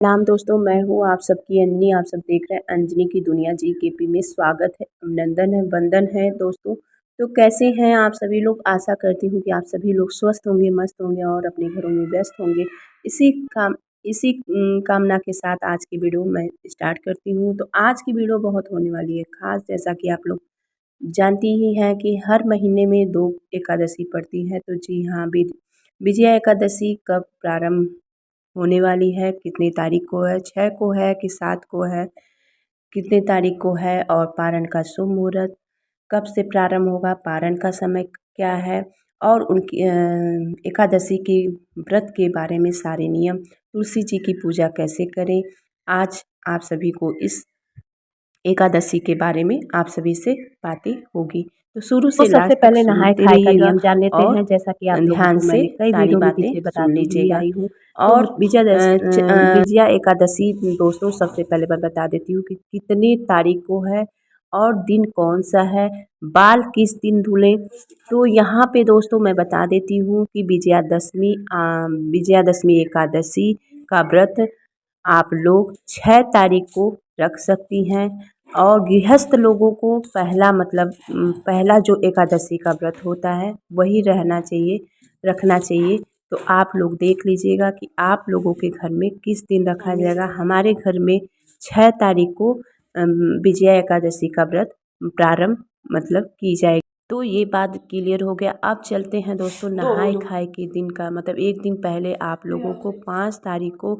नाम दोस्तों, मैं हूँ आप सबकी अंजनी। आप सब देख रहे हैं अंजनी की दुनिया जीकेपी में। स्वागत है, अभिनंदन है, वंदन है दोस्तों। तो कैसे हैं आप सभी लोग? आशा करती हूँ कि आप सभी लोग स्वस्थ होंगे, मस्त होंगे और अपने घरों में व्यस्त होंगे। इसी कामना के साथ आज की वीडियो मैं स्टार्ट करती हूँ। तो आज की वीडियो बहुत होने वाली है खास। जैसा कि आप लोग जानती ही हैं कि हर महीने में 2 एकादशी पड़ती है। तो जी हाँ, विजया एकादशी कब प्रारंभ होने वाली है, कितनी तारीख को है, 6 को है कि 7 को है, कितने तारीख को है, और पारण का शुभ मुहूर्त कब से प्रारंभ होगा, पारण का समय क्या है, और उनकी एकादशी के व्रत के बारे में सारे नियम, तुलसी जी की पूजा कैसे करें, आज आप सभी को इस एकादशी के बारे में आप सभी से बातें होगी। तो शुरू तो से सबसे लास्ट तक पहले नहाए सुनते खाए का रहिएगा नियम जान लेते और हैं। जैसा कि आप लोगों ध्यान को से मैंने कई सारी वीडियो में बातें पीछे सुन बताती ही लीजिएगा। आई हूँ। तो और विजया एकादशी दोस्तों, सबसे पहले मैं बता देती हूँ कि कितनी तारीख को है और दिन कौन सा है, बाल किस दिन धुलें। तो यहाँ पे दोस्तों मैं बता देती हूँ कि विजयादशमी एकादशी का व्रत आप लोग 6 तारीख को रख सकती हैं। और गृहस्थ लोगों को पहला जो एकादशी का व्रत होता है वही रखना चाहिए। तो आप लोग देख लीजिएगा कि आप लोगों के घर में किस दिन रखा जाएगा। हमारे घर में 6 तारीख को विजया एकादशी का व्रत प्रारंभ की जाएगी। तो ये बात क्लियर हो गया। अब चलते हैं दोस्तों नहाए खाए के दिन का, एक दिन पहले आप लोगों को 5 तारीख को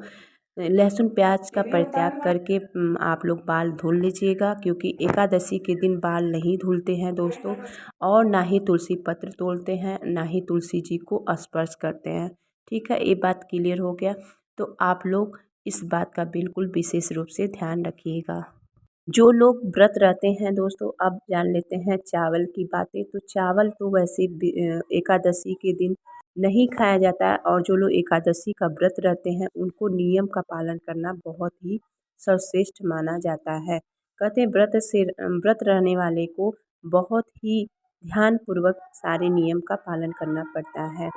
लहसुन प्याज का परित्याग करके आप लोग बाल धुल लीजिएगा, क्योंकि एकादशी के दिन बाल नहीं धुलते हैं दोस्तों। और ना ही तुलसी पत्र तोड़ते हैं, ना ही तुलसी जी को स्पर्श करते हैं। ठीक है, ये बात क्लियर हो गया। तो आप लोग इस बात का बिल्कुल विशेष रूप से ध्यान रखिएगा। जो लोग व्रत रहते हैं दोस्तों, अब जान लेते हैं चावल की बातें। तो चावल तो वैसे एकादशी के दिन नहीं खाया जाता है, और जो लोग एकादशी का व्रत रहते हैं उनको नियम का पालन करना बहुत ही सर्वश्रेष्ठ माना जाता है। कहते हैं व्रत रहने वाले को बहुत ही ध्यानपूर्वक सारे नियम का पालन करना पड़ता है।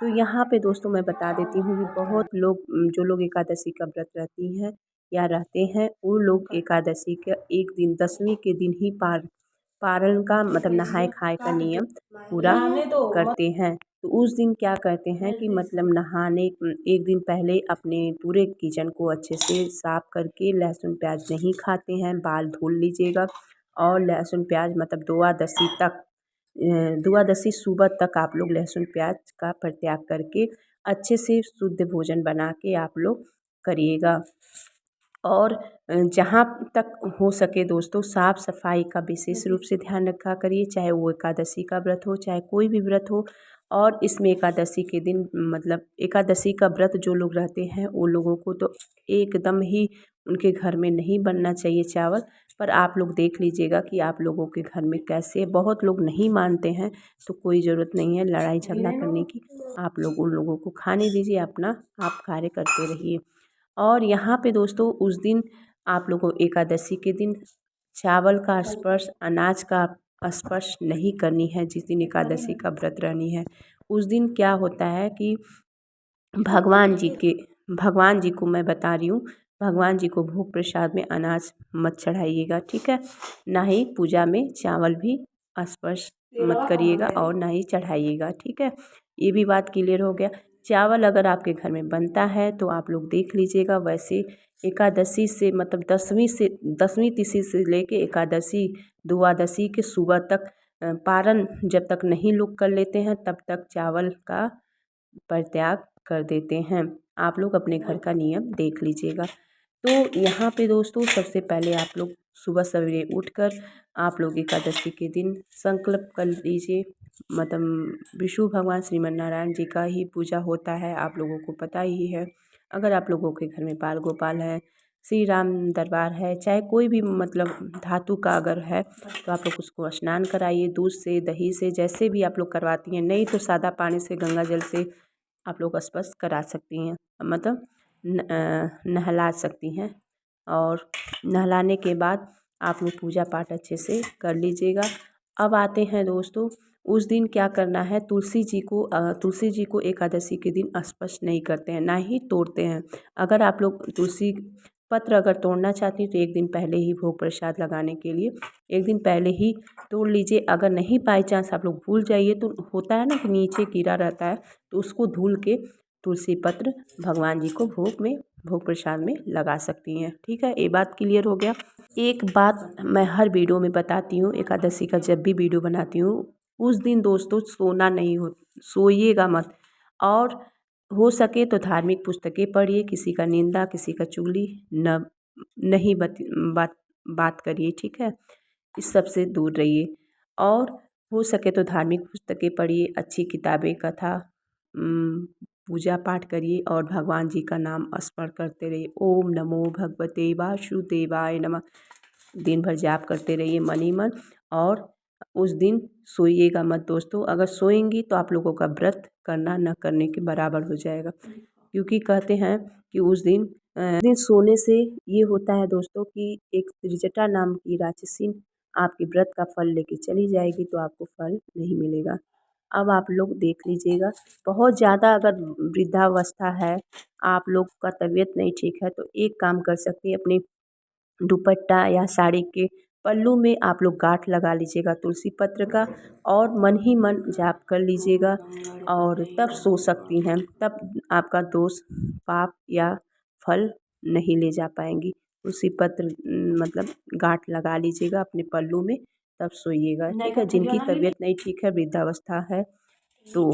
तो यहाँ पे दोस्तों मैं बता देती हूँ कि बहुत लोग जो लोग एकादशी का व्रत रहती हैं या रहते हैं, वो लोग एकादशी का एक दिन 10वीं के दिन ही पारण का नहाए खाए का नियम पूरा करते हैं। तो उस दिन क्या करते हैं कि नहाने एक दिन पहले अपने पूरे किचन को अच्छे से साफ करके लहसुन प्याज नहीं खाते हैं, बाल धुल लीजिएगा। और लहसुन प्याज द्वादशी सुबह तक आप लोग लहसुन प्याज का परित्याग करके अच्छे से शुद्ध भोजन बना के आप लोग करिएगा। और जहाँ तक हो सके दोस्तों, साफ़ सफाई का विशेष रूप से ध्यान रखा करिए, चाहे वो एकादशी का व्रत हो, चाहे कोई भी व्रत हो। और इसमें एकादशी के दिन एकादशी का व्रत जो लोग रहते हैं वो लोगों को तो एकदम ही उनके घर में नहीं बनना चाहिए चावल। पर आप लोग देख लीजिएगा कि आप लोगों के घर में कैसे, बहुत लोग नहीं मानते हैं तो कोई ज़रूरत नहीं है लड़ाई झगड़ा करने की। आप लोग उन लोगों को खाने दीजिए, अपना आप कार्य करते रहिए। और यहाँ पे दोस्तों उस दिन आप लोगों एकादशी के दिन चावल का स्पर्श, अनाज का स्पर्श नहीं करनी है। जिस दिन एकादशी का व्रत रहनी है उस दिन क्या होता है कि भगवान जी को मैं बता रही हूँ, भगवान जी को भोग प्रसाद में अनाज मत चढ़ाइएगा। ठीक है, ना ही पूजा में चावल भी स्पर्श मत करिएगा और ना ही चढ़ाइएगा। ठीक है, ये भी बात क्लियर हो गया। चावल अगर आपके घर में बनता है तो आप लोग देख लीजिएगा। वैसे एकादशी से 10वीं तिथि से लेके एकादशी द्वादशी के सुबह तक पारण जब तक नहीं लोग कर लेते हैं तब तक चावल का परित्याग कर देते हैं। आप लोग अपने घर का नियम देख लीजिएगा। तो यहाँ पे दोस्तों सबसे पहले आप लोग सुबह सवेरे उठकर आप लोग एकादशी के दिन संकल्प कर लीजिए। विष्णु भगवान श्रीमन नारायण जी का ही पूजा होता है, आप लोगों को पता ही है। अगर आप लोगों के घर में बाल गोपाल है, श्री राम दरबार है, चाहे कोई भी धातु का अगर है तो आप लोग उसको स्नान कराइए दूध से, दही से, जैसे भी आप लोग करवाती हैं। नहीं तो सादा पानी से, गंगा जल से आप लोग स्पर्श करा सकती हैं, नहला सकती हैं। और नहलाने के बाद आप लोग पूजा पाठ अच्छे से कर लीजिएगा। अब आते हैं दोस्तों उस दिन क्या करना है, तुलसी जी को एकादशी के दिन स्पर्श नहीं करते हैं, ना ही तोड़ते हैं। अगर आप लोग तुलसी पत्र अगर तोड़ना चाहती हैं तो एक दिन पहले ही भोग प्रसाद लगाने के लिए एक दिन पहले ही तोड़ लीजिए। अगर नहीं बाई चांस आप लोग भूल जाइए तो होता है ना कि नीचे कीड़ा रहता है, तो उसको धुल के तुलसी पत्र भगवान जी को भोग प्रसाद में लगा सकती हैं। ठीक है, ये बात क्लियर हो गया। एक बात मैं हर वीडियो में बताती हूँ, एकादशी का जब भी वीडियो बनाती हूँ उस दिन दोस्तों सोना नहीं हो, सोइएगा मत। और हो सके तो धार्मिक पुस्तकें पढ़िए, किसी का निंदा किसी का चुगली न नहीं बात करिए। ठीक है, इस सब से दूर रहिए। और हो सके तो धार्मिक पुस्तकें पढ़िए, अच्छी किताबें, कथा, पूजा पाठ करिए और भगवान जी का नाम स्मरण करते रहिए। ओम नमो भगवते वासुदेवाय नमः दिन भर जाप करते रहिए मन ही मन। और उस दिन सोइएगा मत दोस्तों, अगर सोएंगी तो आप लोगों का व्रत करना न करने के बराबर हो जाएगा। क्योंकि कहते हैं कि उस दिन सोने से ये होता है दोस्तों कि एक त्रिजटा नाम की राक्षसी आपके व्रत का फल लेके चली जाएगी, तो आपको फल नहीं मिलेगा। अब आप लोग देख लीजिएगा, बहुत ज़्यादा अगर वृद्धावस्था है, आप लोग का तबीयत नहीं ठीक है, तो एक काम कर सकते हैं, अपने दुपट्टा या साड़ी के पल्लू में आप लोग गांठ लगा लीजिएगा तुलसी पत्र का और मन ही मन जाप कर लीजिएगा और तब सो सकती हैं। तब आपका दोष पाप या फल नहीं ले जा पाएंगी। तुलसी पत्र मतलब गांठ लगा लीजिएगा अपने पल्लू में, तब सोइएगा। ठीक है, जिनकी तबीयत नहीं ठीक है, वृद्धावस्था है, तो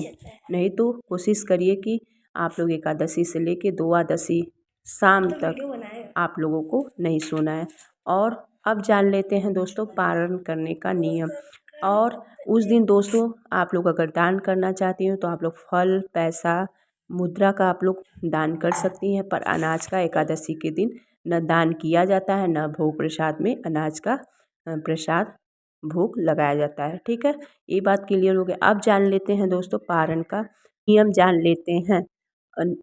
नहीं तो कोशिश करिए कि आप लोग एकादशी से लेके द्वादशी शाम तक आप लोगों को नहीं सोना है। और अब जान लेते हैं दोस्तों पारण करने का नियम। और उस दिन दोस्तों आप लोग अगर दान करना चाहती हो तो आप लोग फल, पैसा, मुद्रा का आप लोग दान कर सकती हैं, पर अनाज का एकादशी के दिन न दान किया जाता है, न भोग प्रसाद में अनाज का प्रसाद भोग लगाया जाता है। ठीक है, ये बात क्लियर हो गया। अब जान लेते हैं दोस्तों पारण का नियम जान लेते हैं।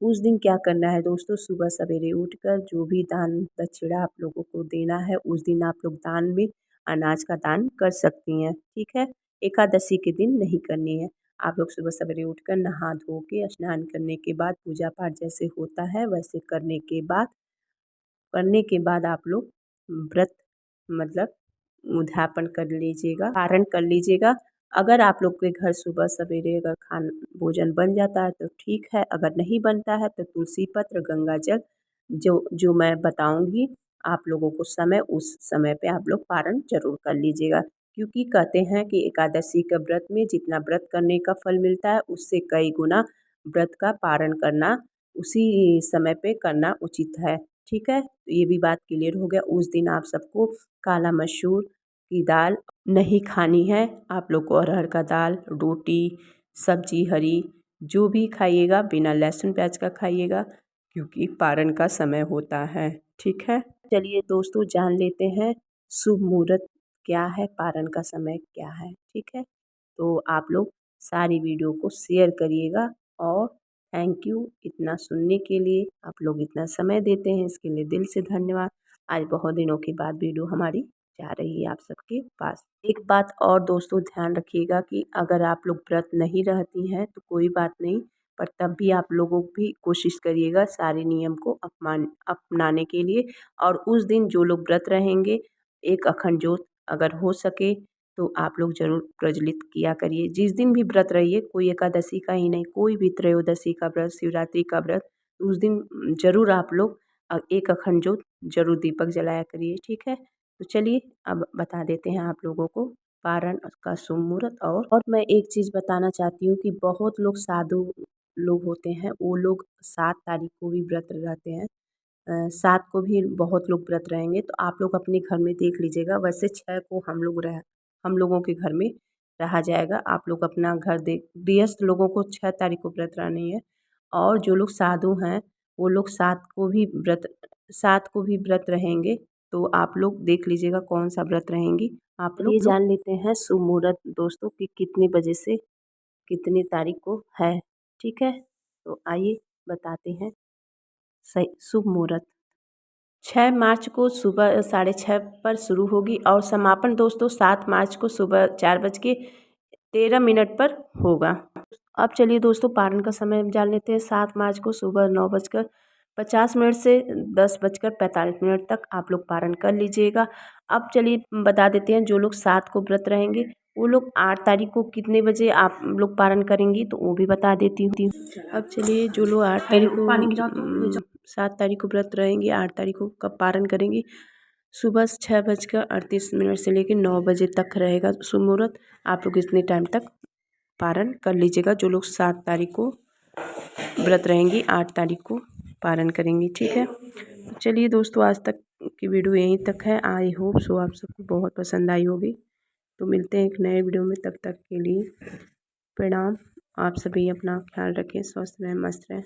उस दिन क्या करना है दोस्तों, सुबह सवेरे उठकर जो भी दान दक्षिणा आप लोगों को देना है उस दिन आप लोग दान में अनाज का दान कर सकती हैं। ठीक है, एकादशी के दिन नहीं करनी है। आप लोग सुबह सवेरे उठकर नहा धो के स्नान करने के बाद पूजा पाठ जैसे होता है वैसे करने के बाद आप लोग व्रत मतलब उद्यापन कर लीजिएगा, पारण कर लीजिएगा। अगर आप लोग के घर सुबह सवेरे अगर भोजन बन जाता है तो ठीक है, अगर नहीं बनता है तो तुलसी पत्र, गंगा जल जो जो मैं बताऊंगी आप लोगों को समय, उस समय पे आप लोग पारण जरूर कर लीजिएगा। क्योंकि कहते हैं कि एकादशी का व्रत में जितना व्रत करने का फल मिलता है उससे कई गुना व्रत का पारण करना उसी समय पे करना उचित है। ठीक है, तो ये भी बात क्लियर हो गया। उस दिन आप सबको काला मसूर की दाल नहीं खानी है, आप लोग को अरहर का दाल, रोटी, सब्जी हरी जो भी खाइएगा बिना लहसुन प्याज का खाइएगा, क्योंकि पारण का समय होता है। ठीक है, चलिए दोस्तों जान लेते हैं शुभ मुहूर्त क्या है, पारण का समय क्या है। ठीक है, तो आप लोग सारी वीडियो को शेयर करिएगा। और थैंक यू इतना सुनने के लिए, आप लोग इतना समय देते हैं इसके लिए दिल से धन्यवाद। आज बहुत दिनों के बाद वीडियो हमारी जा रही है आप सबके पास। एक बात और दोस्तों ध्यान रखिएगा कि अगर आप लोग व्रत नहीं रहती हैं तो कोई बात नहीं, पर तब भी आप लोगों भी कोशिश करिएगा सारे नियम को अपनाने के लिए। और उस दिन जो लोग व्रत रहेंगे एक अखंड ज्योत अगर हो सके तो आप लोग ज़रूर प्रज्वलित किया करिए। जिस दिन भी व्रत रहिए, कोई एकादशी का ही नहीं, कोई भी त्रयोदशी का व्रत, शिवरात्रि का व्रत, उस दिन ज़रूर आप लोग एक अखंड ज्योत ज़रूर दीपक जलाया करिए। ठीक है, तो चलिए अब बता देते हैं आप लोगों को पारण का शुभ मुहूर्त। और मैं एक चीज़ बताना चाहती हूँ कि बहुत लोग साधु लोग होते हैं, वो लोग 7 तारीख को भी व्रत रहते हैं, 7 को भी बहुत लोग व्रत रहेंगे, तो आप लोग अपने घर में देख लीजिएगा। वैसे 6 को हम लोगों के घर में रहा जाएगा। आप लोग अपना घर देख, गृहस्थ लोगों को 6 तारीख को व्रत रहनी है। और जो लोग साधु हैं वो लोग 7 को भी व्रत रहेंगे। तो आप लोग देख लीजिएगा कौन सा व्रत रहेंगी आप लोग। ये जान लेते हैं शुभ मुहूर्त दोस्तों कि कितने बजे से कितनी तारीख को है। ठीक है, तो आइए बताते हैं सही शुभ मुहूर्त। 6 मार्च को सुबह 6:30 पर शुरू होगी और समापन दोस्तों 7 मार्च को सुबह 4 बज के 13 मिनट पर होगा। अब चलिए दोस्तों पारण का समय जान लेते हैं। 7 मार्च को सुबह 9:50 से 10:45 तक आप लोग पारण कर लीजिएगा। अब चलिए बता देते हैं जो लोग 7 को व्रत रहेंगे वो लोग 8 तारीख को कितने बजे आप लोग पारण करेंगी तो वो भी बता देती हूँ। अब चलिए जो लोग 8 तारीख को 7 तारीख को व्रत रहेंगे 8 तारीख को कब पारण करेंगी, सुबह 6:38 से लेकर 9 बजे तक रहेगा शुभ मुहूर्त। आप लोग इतने टाइम तक पारण कर लीजिएगा। जो लोग 7 तारीख को व्रत रहेंगी 8 तारीख को पारण करेंगी, ठीक है। चलिए दोस्तों आज तक की वीडियो यहीं तक है। आई होप सो आप सबको बहुत पसंद आई होगी। तो मिलते हैं एक नए वीडियो में, तब तक के लिए प्रणाम। आप सभी अपना ख्याल रखें, स्वस्थ रहें, मस्त रहें।